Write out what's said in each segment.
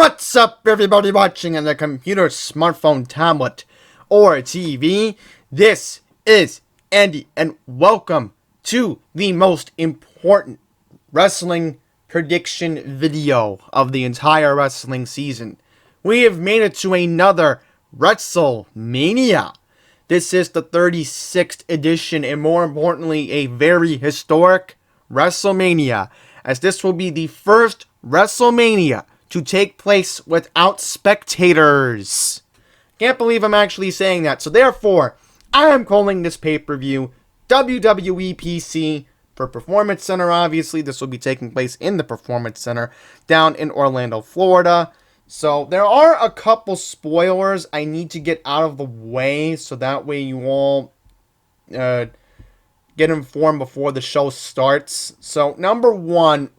What's up, everybody watching on the computer, smartphone, tablet, or TV? This is Andy, and welcome to the most important wrestling prediction video of the entire wrestling season. We have made it to another Wrestlemania. This is the 36th edition, and more importantly, a very historic Wrestlemania, as this will be the first Wrestlemania to take place without spectators. Can't believe I'm actually saying that. So therefore, I am calling this pay-per-view WWE PC for Performance Center. Obviously, this will be taking place in the Performance Center down in Orlando, Florida. So there are a couple spoilers I need to get out of the way, so that way you all get informed before the show starts. So number one,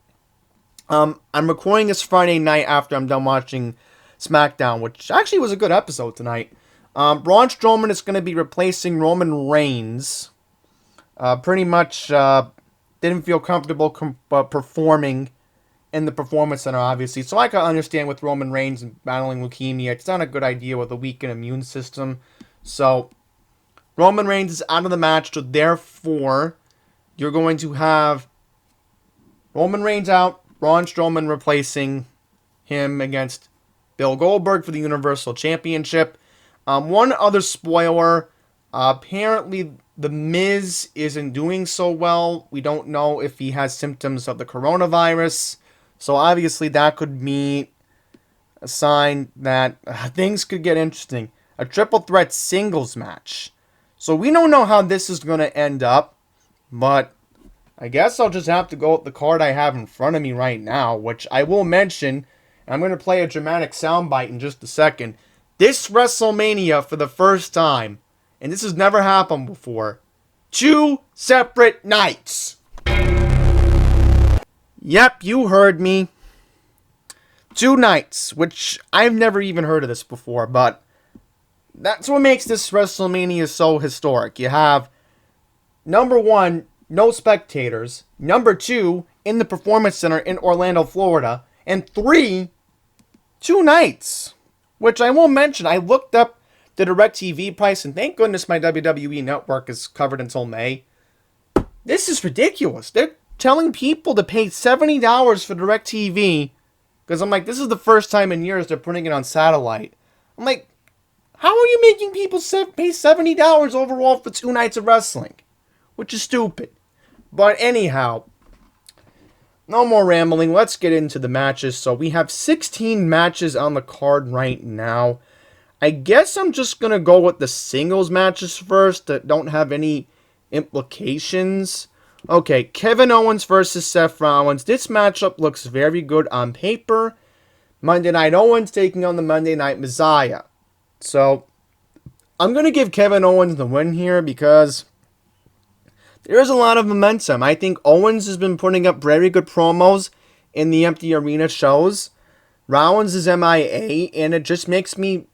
I'm recording this Friday night after I'm done watching SmackDown, which actually was a good episode tonight. Braun Strowman is going to be replacing Roman Reigns. Pretty much didn't feel comfortable performing in the Performance Center, obviously. So I can understand with Roman Reigns battling leukemia, it's not a good idea with a weakened immune system. So Roman Reigns is out of the match, so therefore you're going to have Roman Reigns out, Braun Strowman replacing him against Bill Goldberg for the Universal Championship. One other spoiler, apparently The Miz isn't doing so well. We don't know if he has symptoms of the coronavirus. So obviously that could be a sign that things could get interesting. A triple threat singles match. So we don't know how this is going to end up, but I guess I'll just have to go with the card I have in front of me right now, which I will mention. I'm going to play a dramatic soundbite in just a second. This WrestleMania, for the first time, and this has never happened before, 2 separate nights. Yep, you heard me. 2 nights, which I've never even heard of this before, but that's what makes this WrestleMania so historic. You have, number one, no spectators. Number 2, in the Performance Center in Orlando, Florida. And 3, 2 nights. Which I will mention, I looked up the DirecTV price, and thank goodness my WWE network is covered until May. This is ridiculous. They're telling people to pay $70 for DirecTV, because I'm like, this is the first time in years they're putting it on satellite. I'm like, how are you making people pay $70 overall for 2 nights of wrestling? Which is stupid. But anyhow, no more rambling. Let's get into the matches. So we have 16 matches on the card right now. I guess I'm just going to go with the singles matches first that don't have any implications. Okay, Kevin Owens versus Seth Rollins. This matchup looks very good on paper. Monday Night Owens taking on the Monday Night Messiah. So I'm going to give Kevin Owens the win here because there's a lot of momentum. I think Owens has been putting up very good promos in the empty arena shows. Rollins is MIA, and it just makes me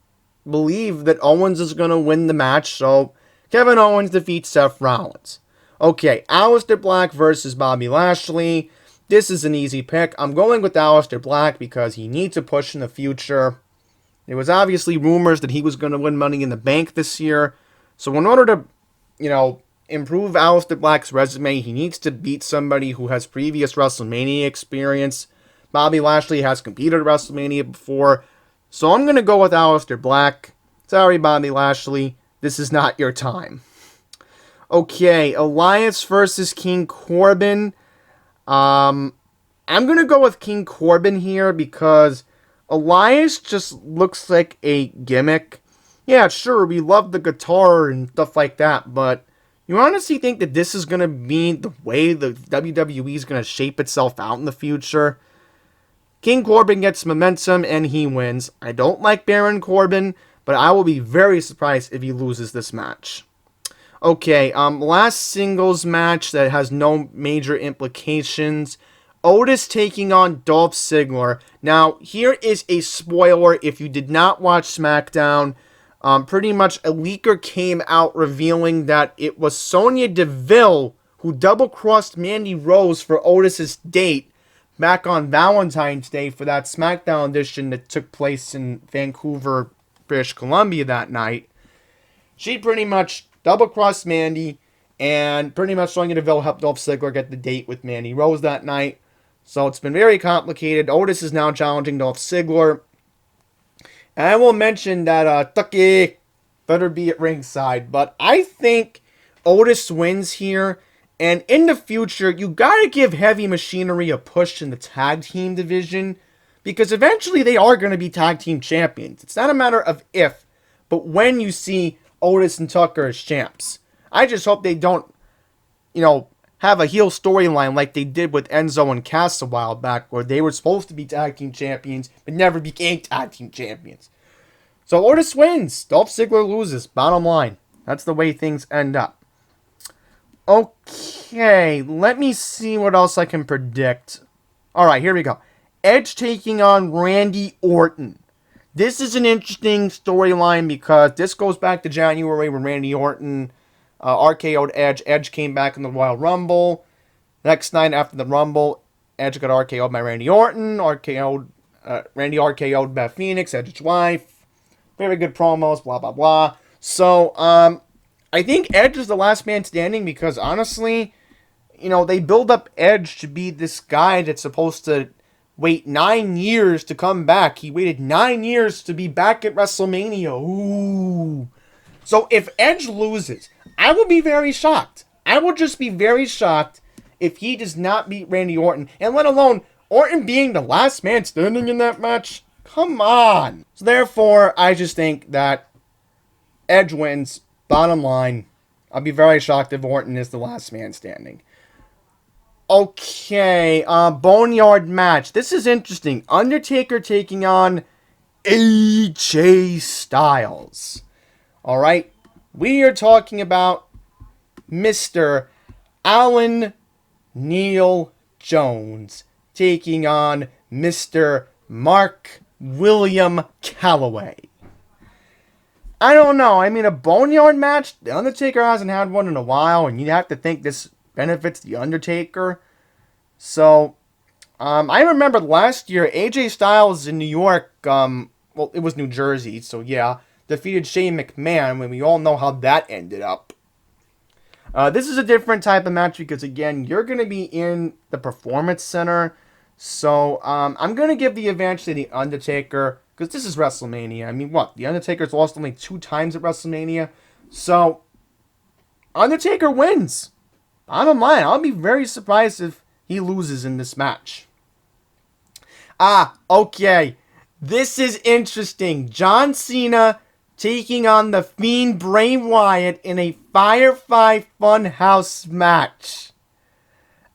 believe that Owens is going to win the match. So Kevin Owens defeats Seth Rollins. Okay, Aleister Black versus Bobby Lashley. This is an easy pick. I'm going with Aleister Black because he needs a push in the future. There was obviously rumors that he was going to win Money in the Bank this year. So in order to, improve Aleister Black's resume, he needs to beat somebody who has previous WrestleMania experience. Bobby Lashley has competed at WrestleMania before. So I'm going to go with Aleister Black. Sorry, Bobby Lashley. This is not your time. Okay, Elias versus King Corbin. I'm going to go with King Corbin here because Elias just looks like a gimmick. Yeah, sure, we love the guitar and stuff like that, but you honestly think that this is going to be the way the WWE is going to shape itself out in the future? King Corbin gets momentum and he wins. I don't like Baron Corbin, but I will be very surprised if he loses this match. Okay, last singles match that has no major implications. Otis taking on Dolph Ziggler. Now, here is a spoiler if you did not watch SmackDown. Pretty much a leaker came out revealing that it was Sonya Deville who double-crossed Mandy Rose for Otis's date back on Valentine's Day for that SmackDown edition that took place in Vancouver, British Columbia that night. She pretty much double-crossed Mandy and pretty much Sonya Deville helped Dolph Ziggler get the date with Mandy Rose that night. So it's been very complicated. Otis is now challenging Dolph Ziggler. And I will mention that Tucky better be at ringside. But I think Otis wins here. And in the future, you gotta give Heavy Machinery a push in the tag team division. Because eventually they are going to be tag team champions. It's not a matter of if, but when you see Otis and Tucker as champs. I just hope they don't, have a heel storyline like they did with Enzo and Cass a while back, where they were supposed to be tag team champions, but never became tag team champions. So Otis wins. Dolph Ziggler loses. Bottom line. That's the way things end up. Okay, let me see what else I can predict. Alright, here we go. Edge taking on Randy Orton. This is an interesting storyline because this goes back to January when Randy Orton RKO'd Edge. Edge came back in the Royal Rumble. Next night after the Rumble, Edge got RKO'd by Randy Orton. Randy RKO'd Beth Phoenix, Edge's wife. Very good promos, blah, blah, blah. So, I think Edge is the last man standing because, honestly, they build up Edge to be this guy that's supposed to wait 9 years to come back. He waited 9 years to be back at WrestleMania. Ooh. So, if Edge loses, I will be very shocked. I will just be very shocked if he does not beat Randy Orton. And let alone Orton being the last man standing in that match. Come on. So therefore, I just think that Edge wins. Bottom line, I'll be very shocked if Orton is the last man standing. Okay, Boneyard match. This is interesting. Undertaker taking on AJ Styles. Alright, we are talking about Mr. Alan Neil Jones taking on Mr. Mark William Calloway. I don't know. I mean, a Boneyard match, The Undertaker hasn't had one in a while, and you have to think this benefits The Undertaker. So, I remember last year, AJ Styles in New York, it was New Jersey, so yeah, defeated Shane McMahon, when we all know how that ended up. This is a different type of match because, again, you're going to be in the Performance Center. So, I'm going to give the advantage to The Undertaker because this is WrestleMania. I mean, what? The Undertaker's lost only 2 times at WrestleMania. So, Undertaker wins. Bottom line, I'll be very surprised if he loses in this match. Okay. This is interesting. John Cena taking on the Fiend Bray Wyatt in a Firefly Funhouse match.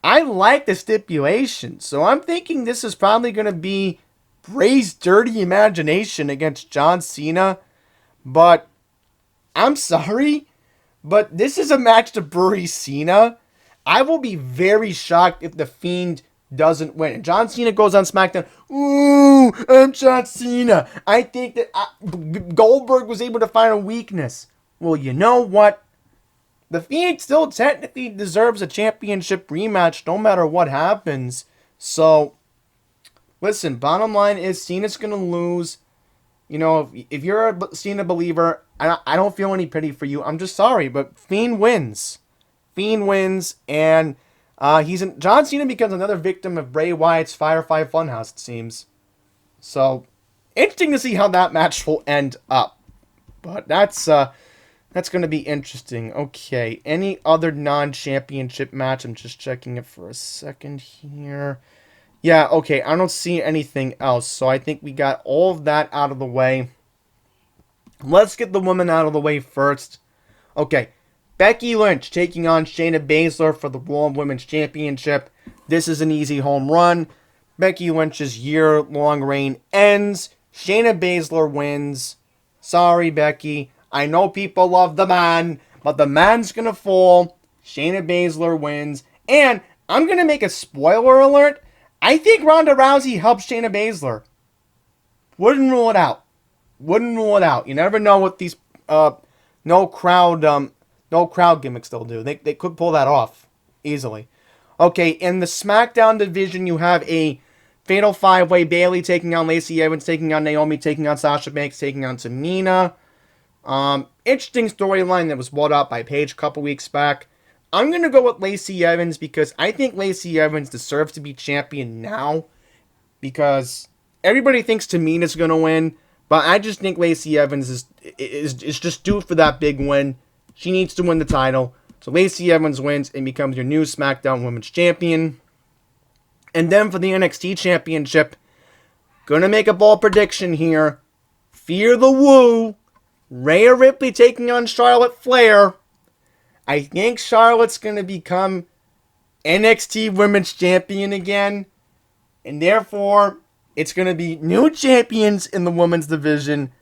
I like the stipulation, so I'm thinking this is probably going to be Bray's Dirty Imagination against John Cena. But, I'm sorry, but this is a match to bury Cena. I will be very shocked if the Fiend doesn't win. And John Cena goes on SmackDown, ooh, I'm John Cena. I think that Goldberg was able to find a weakness. Well, you know what? The Fiend still technically deserves a championship rematch no matter what happens. So, listen, bottom line is Cena's going to lose. If you're a Cena believer, I don't feel any pity for you. I'm just sorry, but Fiend wins. Fiend wins, and John Cena becomes another victim of Bray Wyatt's Firefly Funhouse, it seems. So, interesting to see how that match will end up. But that's going to be interesting. Okay, any other non-championship match? I'm just checking it for a second here. Yeah, okay, I don't see anything else. So I think we got all of that out of the way. Let's get the women out of the way first. Okay, Becky Lynch taking on Shayna Baszler for the Raw Women's Championship. This is an easy home run. Becky Lynch's year-long reign ends. Shayna Baszler wins. Sorry, Becky. I know people love the man, but the man's gonna fall. Shayna Baszler wins. And I'm gonna make a spoiler alert. I think Ronda Rousey helps Shayna Baszler. Wouldn't rule it out. Wouldn't rule it out. You never know what these no crowd gimmicks they'll do. They could pull that off easily. Okay, in the SmackDown division, you have a Fatal 5-Way: Bayley taking on Lacey Evans, taking on Naomi, taking on Sasha Banks, taking on Tamina. Interesting storyline that was brought up by Paige a couple weeks back. I'm going to go with Lacey Evans because I think Lacey Evans deserves to be champion now because everybody thinks Tamina's going to win, but I just think Lacey Evans is just due for that big win. She needs to win the title. So Lacey Evans wins and becomes your new SmackDown Women's Champion. And then for the NXT Championship, gonna make a bold prediction here. Fear the Woo. Rhea Ripley taking on Charlotte Flair. I think Charlotte's gonna become NXT Women's Champion again. And therefore, it's gonna be new champions in the women's division.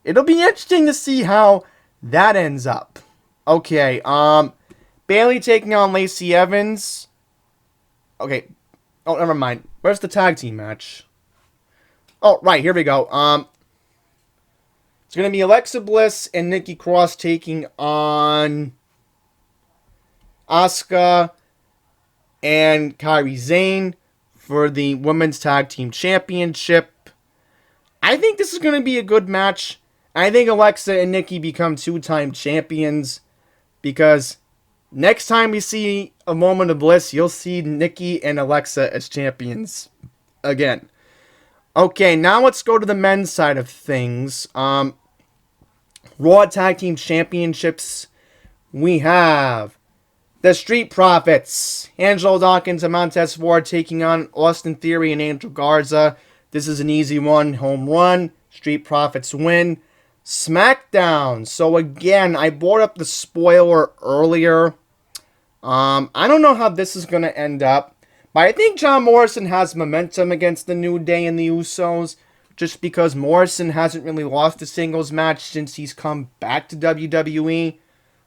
It'll be interesting to see how that ends up. Okay, Bayley taking on Lacey Evans. Okay. Oh, never mind. Where's the tag team match? Oh, right. Here we go. It's going to be Alexa Bliss and Nikki Cross taking on Asuka and Kairi Sane for the Women's Tag Team Championship. I think this is going to be a good match. I think Alexa and Nikki become two-time champions because next time we see a Moment of Bliss, you'll see Nikki and Alexa as champions again. Okay, now let's go to the men's side of things. Raw Tag Team Championships. We have the Street Profits. Angelo Dawkins and Montez Ford taking on Austin Theory and Angel Garza. This is an easy one. Home run. Street Profits win. SmackDown. So again, I brought up the spoiler earlier. I don't know how this is going to end up, but I think John Morrison has momentum against the New Day and the Usos, just because Morrison hasn't really lost a singles match since he's come back to WWE.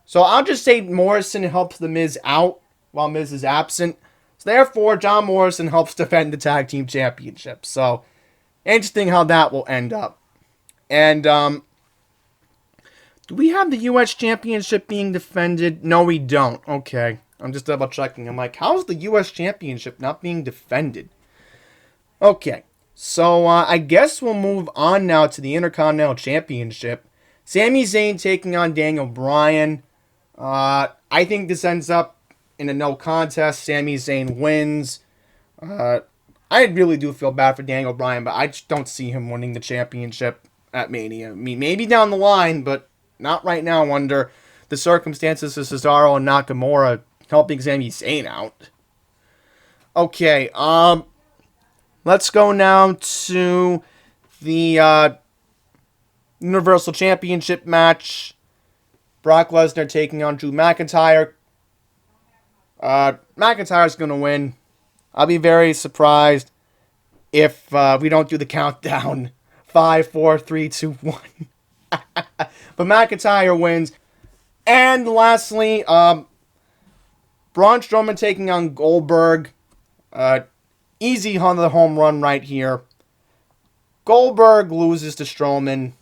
So I'll just say Morrison helps The Miz out while Miz is absent. So therefore, John Morrison helps defend the Tag Team Championship. So, interesting how that will end up. And, do we have the U.S. Championship being defended? No, we don't. Okay. I'm just double checking. I'm like, how's the U.S. Championship not being defended? Okay. So, I guess we'll move on now to the Intercontinental Championship. Sami Zayn taking on Daniel Bryan. I think this ends up in a no contest. Sami Zayn wins. I really do feel bad for Daniel Bryan, but I just don't see him winning the championship at Mania. I mean, maybe down the line, but not right now under the circumstances of Cesaro and Nakamura helping Sami Zayn out. Okay, let's go now to the Universal Championship match. Brock Lesnar taking on Drew McIntyre. McIntyre's going to win. I'll be very surprised if we don't do the countdown. 5, 4, 3, 2, 1. But McIntyre wins. And lastly, Braun Strowman taking on Goldberg. Easy on the home run right here. Goldberg loses to Strowman.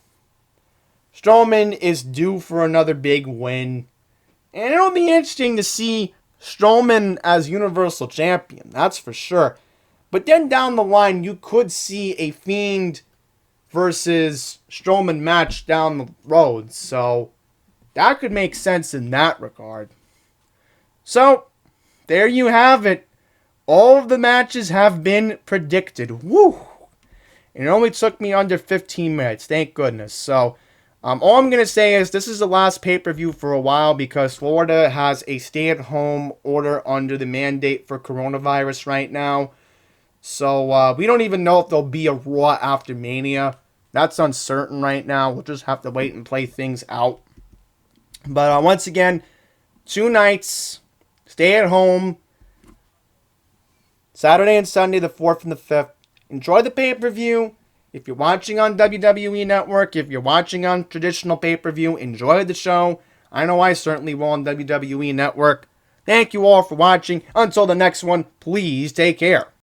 Strowman is due for another big win. And it'll be interesting to see Strowman as Universal Champion. That's for sure. But then down the line, you could see a Fiend versus Strowman match down the road. So, that could make sense in that regard. So, there you have it. All of the matches have been predicted. Woo! It only took me under 15 minutes. Thank goodness. So, all I'm going to say is this is the last pay-per-view for a while because Florida has a stay-at-home order under the mandate for coronavirus right now. So, we don't even know if there'll be a Raw after Mania. That's uncertain right now. We'll just have to wait and play things out. But once again, 2 nights, stay at home, Saturday and Sunday, the 4th and the 5th. Enjoy the pay-per-view. If you're watching on WWE Network, if you're watching on traditional pay-per-view, enjoy the show. I know I certainly will on WWE Network. Thank you all for watching. Until the next one, please take care.